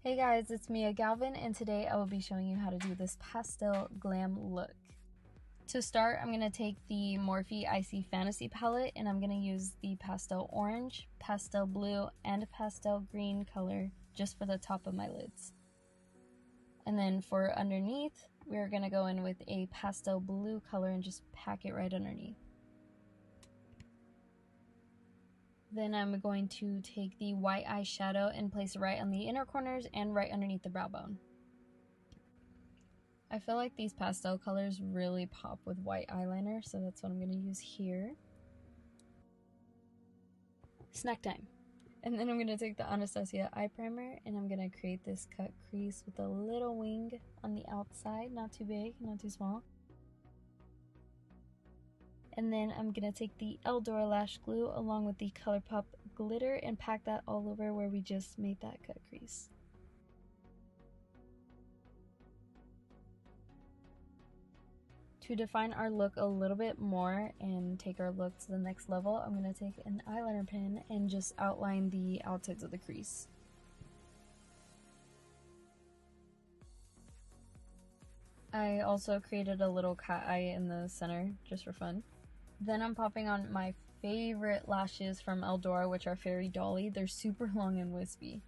Hey guys, it's me, Galvan, and today I will be showing you how to do this pastel glam look. To start, I'm going to take the Morphe Icy Fantasy palette and I'm going to use the pastel orange, pastel blue, and pastel green color just for the top of my lids. And then for underneath, we're going to go in with a pastel blue color and just pack it right underneath. Then I'm going to take the white eyeshadow and place it right on the inner corners and right underneath the brow bone. I feel like these pastel colors really pop with white eyeliner, so that's what I'm going to use here. Snack time. And then I'm going to take the Anastasia eye primer and I'm going to create this cut crease with a little wing on the outside, not too big, not too small. And then I'm going to take the Eldora lash glue along with the ColourPop glitter and pack that all over where we just made that cut crease. To define our look a little bit more and take our look to the next level, I'm going to take an eyeliner pen and just outline the outsides of the crease. I also created a little cat eye in the center just for fun. Then I'm popping on my favorite lashes from Eldora, which are Fairy Dolly. They're super long and wispy.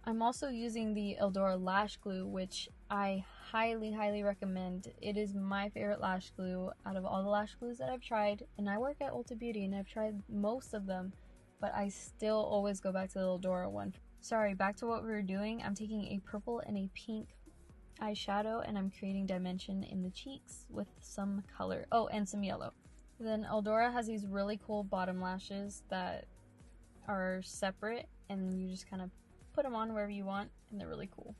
I'm also using the Eldora lash glue, which I highly recommend. It is my favorite lash glue out of all the lash glues that I've tried, and I work at Ulta Beauty and I've tried most of them, but I still always go back to the Eldora one. Sorry, back to what we were doing. I'm taking a purple and a pink eyeshadow and I'm creating dimension in the cheeks with some color. Oh, and some yellow. Then Eldora has these really cool bottom lashes that are separate and you just kind of put them on wherever you want and they're really cool.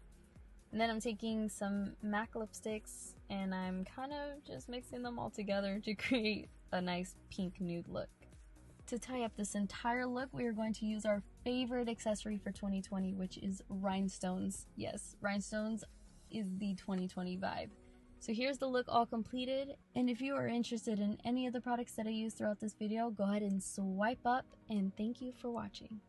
And then I'm taking some MAC lipsticks and I'm kind of just mixing them all together to create a nice pink nude look. To tie up this entire look, we are going to use our favorite accessory for 2020, which is rhinestones. Yes, rhinestones is the 2020 vibe. So here's the look all completed, and if you are interested in any of the products that I use throughout this video, go ahead and swipe up, and thank you for watching.